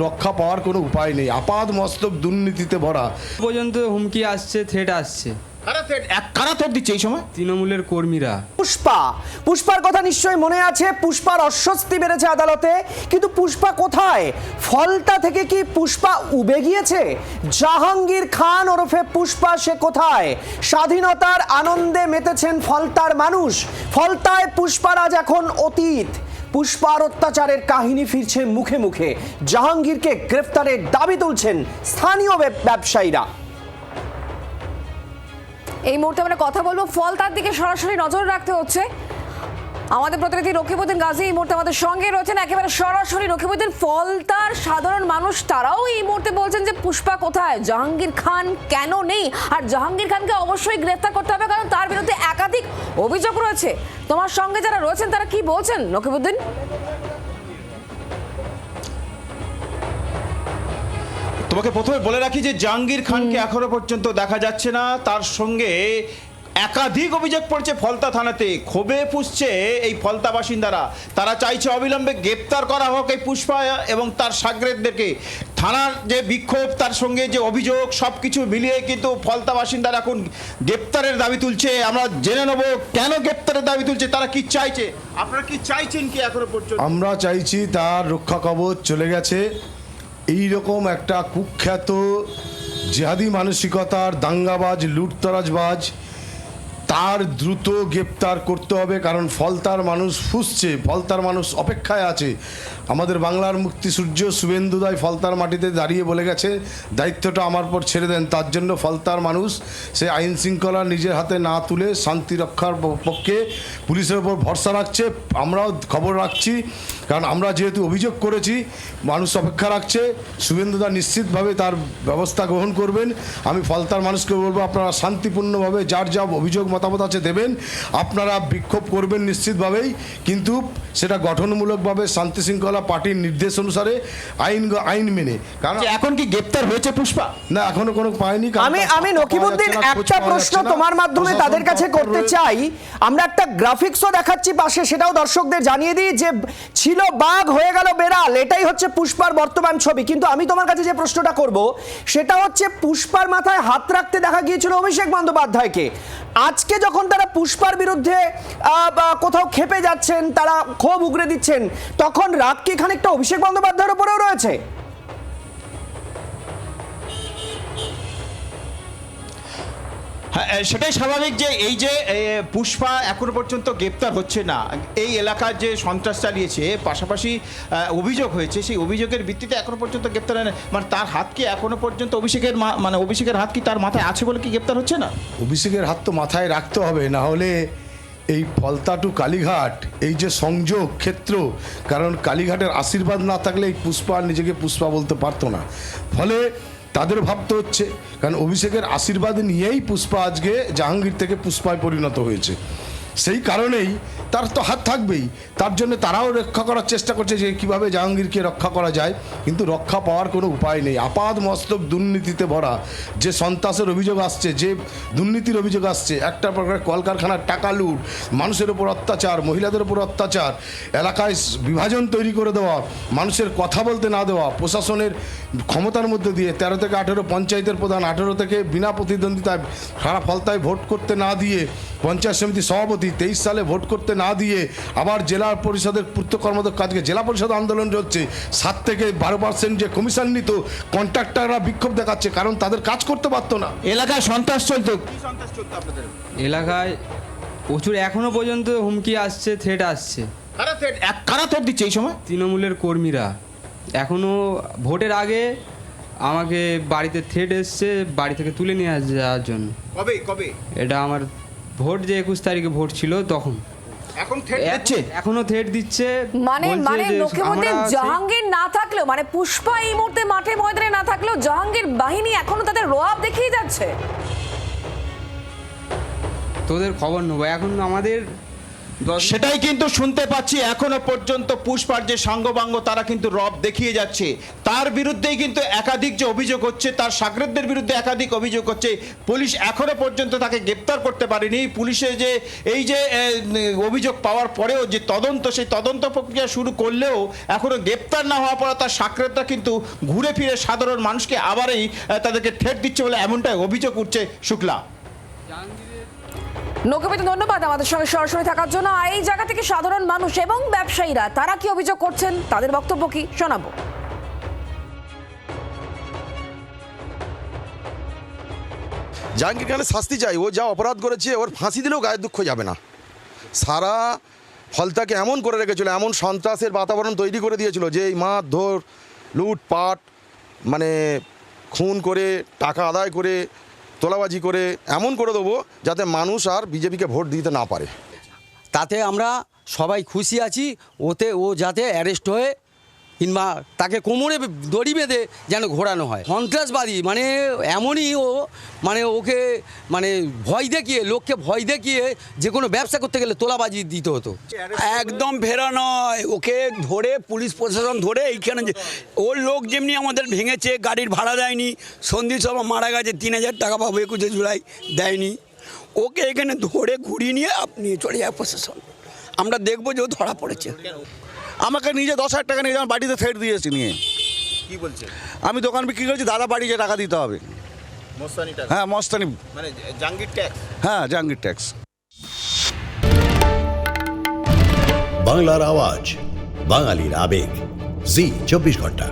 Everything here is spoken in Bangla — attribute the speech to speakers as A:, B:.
A: রক্ষা পাওয়ার কোনো উপায় নেই, আপাদ মস্তক দুর্নীতিতে ভরা।
B: পর্যন্ত হুমকি আসছে, থ্রেট আসছে।
C: কারা থ্রেট দিচ্ছে এই সময়?
B: তৃণমূলের কর্মীরা।
D: পুষ্পার কথা নিশ্চয়ই মনে আছে। পুষ্পার অস্বস্তি বেড়েছে আদালতে, কিন্তু পুষ্পা কোথায়? ফলতা থেকে কি পুষ্পা উবে গিয়েছে? জাহাঙ্গীর খান ওরফে পুষ্পা সে কোথায়? স্বাধীনতার আনন্দে মেতেছেন ফলতার মানুষ। ফলতায় পুষ্পার আজ এখন অতীত। পুষ্পার অত্যাচারের কাহিনী ফিরছে মুখে মুখে। জাহাঙ্গীরকে গ্রেফতারের দাবি তুলছেন স্থানীয় ব্যবসায়ীরা।
E: এই মুহূর্তে আমরা কথা বলবো ফলতার দিকে, সরাসরি নজর রাখতে হচ্ছে। আমাদের প্রতিনিধি রকিবউদ্দিন গাজী এই মুহূর্তে আমাদের সঙ্গে রয়েছেন, একেবারে সরাসরি। রকিবউদ্দিন, ফলতার সাধারণ মানুষ তারাও এই মুহূর্তে বলছেন যে পুষ্পা কোথায়, জাহাঙ্গীর খান কেন নেই? আর জাহাঙ্গীর খানকে অবশ্যই গ্রেফতার করতে হবে, কারণ তার বিরুদ্ধে একাধিক অভিযোগ রয়েছে। তোমার সঙ্গে যারা রয়েছেন তারা কি বলছেন রকিবউদ্দিন?
C: তোমাকে প্রথমে বলে রাখি যে জাহাঙ্গীর খানকে এখনো পর্যন্ত দেখা যাচ্ছে না। তার সঙ্গে একাধিক অভিযোগ পড়ছে ফলতা থানাতে। ক্ষোভে পুষছে এই ফলতা বাসিন্দারা। তারা চাইছে অবিলম্বে গ্রেপ্তার করা হোক এই পুষ্পা এবং তার সাগরেদদেরকে। থানার যে বিক্ষোভ, তার সঙ্গে যে অভিযোগ, সব কিছু মিলিয়ে কিন্তু ফলতা বাসিন্দারা এখন গ্রেপ্তারের দাবি তুলছে। আমরা জেনে নেব কেন গ্রেপ্তারের দাবি তুলছে, তারা কি চাইছে। আপনারা কি চাইছেন কি এখনো পর্যন্ত?
A: আমরা চাইছি তার রক্ষা কবচ চলে গেছে। এই রকম একটা কুখ্যাত জিহাদি মানসিকতার দাঙ্গাবাজ, লুটতরাজবাজ, তার দ্রুত গ্রেপ্তার করতে হবে। কারণ ফলতার মানুষ ফুঁসছে, ফলতার মানুষ অপেক্ষায় আছে। আমাদের বাংলার মুক্তিসূর্য শুভেন্দুদাই ফলতার মাটিতে দাঁড়িয়ে বলে গেছে দায়িত্বটা আমার পর ছেড়ে দেন। তার জন্য ফলতার মানুষ সে আইন শৃঙ্খলা নিজের হাতে না তুলে শান্তি রক্ষার পক্ষে পুলিশের ওপর ভরসা রাখছে। আমরাও খবর রাখছি, কারণ আমরা যেহেতু অভিযোগ করেছি, মানুষ অপেক্ষা রাখছে। শুভেন্দুদা নিশ্চিতভাবে তার ব্যবস্থা গ্রহণ করবেন। আমি ফলতার মানুষকে বলবো, আপনারা শান্তিপূর্ণভাবে যার যা অভিযোগ মতামত আছে দেবেন, আপনারা বিক্ষোভ করবেন নিশ্চিতভাবেই, কিন্তু সেটা গঠনমূলকভাবে শান্তি শৃঙ্খলা পার্টির নির্দেশ অনুসারে আইন মেনে। কারণ
C: এখন কি গ্রেপ্তার হয়েছে পুষ্পা?
A: না, এখনো কোনো পায়নি।
D: আমি রকিবউদ্দিন একটা প্রশ্ন তোমার মাধ্যমে তাদের কাছে করতে চাই। আমরা একটা গ্রাফিক্সও দেখাচ্ছি পাশে, সেটাও দর্শকদের জানিয়ে দিই যে ছিল বাঘ হয়ে গেল বেড়াল, এটাই হচ্ছে পুষ্পার বর্তমান ছবি। কিন্তু আমি তোমার কাছে যে প্রশ্নটা করব সেটা হচ্ছে, পুষ্পার মাথায় হাত রাখতে দেখা গিয়েছিল অভিষেক বন্দ্যোপাধ্যায়কে। আজকে যখন তারা পুষ্পার বিরুদ্ধে কোথাও খেপে যাচ্ছেন, তারা ক্ষোভ উগরে দিচ্ছেন, তখন রাগ কি খানিকটা অভিষেক বন্দ্যোপাধ্যায়ের উপরেও রয়েছে?
C: হ্যাঁ, সেটাই স্বাভাবিক যে এই যে পুষ্পা এখনো পর্যন্ত গ্রেপ্তার হচ্ছে না। এই এলাকার যে সন্ত্রাস চালিয়েছে, পাশাপাশি অভিযোগ হয়েছে, সেই অভিযোগের ভিত্তিতে এখনো পর্যন্ত গ্রেপ্তার হয় না। মানে তার হাত কি এখনো পর্যন্ত অভিষেকের হাত কি তার মাথায় আছে বলে কি গ্রেপ্তার হচ্ছে না?
A: অভিষেকের হাত তো মাথায় রাখতে হবে, না হলে এই ফলতা টু কালীঘাট, এই যে সংযোগ ক্ষেত্র, কারণ কালীঘাটের আশীর্বাদ না থাকলে এই পুষ্পা নিজেকে পুষ্পা বলতে পারতো না। ফলে তাদের ভাবতে হচ্ছে, কারণ অভিষেকের আশীর্বাদ নিয়েই পুষ্পা আজকে জাহাঙ্গীর থেকে পুষ্পায় পরিণত হয়েছে। সেই কারণেই তার তো হাত থাকবেই। তার জন্য তারাও রক্ষা করার চেষ্টা করছে যে কীভাবে জাহাঙ্গীরকে রক্ষা করা যায়, কিন্তু রক্ষা পাওয়ার কোনো উপায় নেই। আপাদ মস্তক দুর্নীতিতে ভরা। যে সন্ত্রাসের অভিযোগ আসছে, যে দুর্নীতির অভিযোগ আসছে, একটা প্রকার কলকারখানার টাকা লুট, মানুষের উপর অত্যাচার, মহিলাদের উপর অত্যাচার, এলাকায় বিভাজন তৈরি করে দেওয়া, মানুষের কথা বলতে না দেওয়া, প্রশাসনের ক্ষমতার মধ্যে দিয়ে 13 থেকে 18 পঞ্চায়েতের প্রধান, 18 থেকে বিনা প্রতিদ্বন্দ্বিতায় সারা ফলতায় ভোট করতে না দিয়ে পঞ্চায়েত সমিতি সভাপতি, 23 সালে ভোট করতে না দিয়ে আবার জেলা পরিষদের পূর্ত কর্মদক্ষ, আজকে জেলা পরিষদ আন্দোলন চলছে। 7 থেকে 12% যে কমিশন নিত, কন্ট্রাক্টররা বিক্ষোভ দেখাচ্ছে, কারণ তাদের কাজ করতে পারতো না।
C: এলাকায় সন্ত্রাস চলতো।
B: এলাকায় প্রচুর এখনো পর্যন্ত হুমকি আসছে, থ্রেট আসছে।
C: কারা থ্রেট দিচ্ছে এই সময়?
B: তৃণমূলের কর্মীরা। এখনো ভোটের আগে আমাকে বাড়িতে থ্রেট এসছে, বাড়ি থেকে তুলে নিয়ে যাওয়ার জন্য।
C: কবে?
B: এটা আমার ভোট যে 21 তারিখে ভোট ছিল তখন।
C: এখন থ্রেট দিচ্ছে?
B: এখনো থ্রেট দিচ্ছে।
E: মানে রকিবউদ্দিন, জাহাঙ্গীর না থাকলেও, মানে পুষ্পা এই মুহূর্তে মাঠে ময়দানে না থাকলেও জাহাঙ্গীর বাহিনী এখনো তাদের রোয়াব দেখিয়ে যাচ্ছে।
B: তোদের খবর নেবো। এখন আমাদের
C: সেটাই কিন্তু শুনতে পাচ্ছি এখনো পর্যন্ত পুষ্পার যে সাঙ্গবাঙ্গ তারা কিন্তু রব দেখিয়ে যাচ্ছে। তার বিরুদ্ধেই কিন্তু একাধিক যে অভিযোগ হচ্ছে, তার সাগরেদদের বিরুদ্ধে একাধিক অভিযোগ হচ্ছে। পুলিশ এখনো পর্যন্ত তাকে গ্রেপ্তার করতে পারেনি। পুলিশের যে এই যে অভিযোগ পাওয়ার পরেও যে তদন্ত, সেই তদন্ত প্রক্রিয়া শুরু করলেও এখনো গ্রেপ্তার না হওয়ার পর তার সাগরেদরা কিন্তু ঘুরে ফিরে সাধারণ মানুষকে আবারই তাদেরকে ঠেট দিচ্ছে বলে এমনটাই অভিযোগ উঠছে। শুক্লা,
E: নৌকাবিদ, ধন্যবাদ আমাদের সঙ্গে সরাসরি থাকার জন্য। এই জায়গা থেকে সাধারণ মানুষ এবং ব্যবসায়ীরা তারা কি অভিযোগ করছেন, তাদের বক্তব্য কি শোনাবো।
F: জাহাঙ্গীর খানের শাস্তি চাই। ও যা অপরাধ করেছে ওর ফাঁসি দিলেও গায়ের দুঃখ যাবে না। সারা ফলতাকে এমন করে রেখেছিল, এমন সন্ত্রাসের বাতাবরণ তৈরি করে দিয়েছিল যে এই মারধর, লুটপাট, মানে খুন করে, টাকা আদায় করে, তোলাবাজি করে এমন করে দেবো যাতে মানুষ আর বিজেপিকে ভোট দিতে না পারে।
G: তাতে আমরা সবাই খুশি আছি। ওতে ও যাতে অ্যারেস্ট হয়ে কিংবা তাকে কোমরে দড়ি বেঁধে যেন ঘোরানো হয়। সন্ত্রাসবাদী মানে এমনই ও, মানে ওকে মানে ভয় দেখিয়ে, লোককে ভয় দেখিয়ে যে কোনো ব্যবসা করতে গেলে তোলাবাজি দিতে হতো।
H: একদম ফেরা নয়, ওকে ধরে পুলিশ প্রশাসন ধরে এইখানে ওর লোক যেমনি আমাদের ভেঙেছে, গাড়ির ভাড়া দেয়নি, সন্দীপ শর্মা মারা গেছে 3000 টাকা পাবো 21 জুলাই দেয়নি, ওকে এখানে ধরে ঘুরিয়ে নিয়ে আপনি চলে যায় প্রশাসন। আমরা দেখবো যে ও ধরা পড়েছে।
I: আমাকে নিজে 10,000 টাকা নিয়ে আমার বাড়িতে থ্রেট দিয়েছি নিয়ে।
C: কি বলছে?
I: আমি দোকান বিক্রি করেছি, দাদা বাড়ি যে টাকা দিতে হবে।
C: মস্তানি টাকা?
I: হ্যাঁ মস্তানি,
C: মানে জাহাঙ্গীর ট্যাক্স?
I: হ্যাঁ জাহাঙ্গীর ট্যাক্স।
J: বাংলার আওয়াজ, বাঙালির আবেগ, জি 24 ঘন্টা।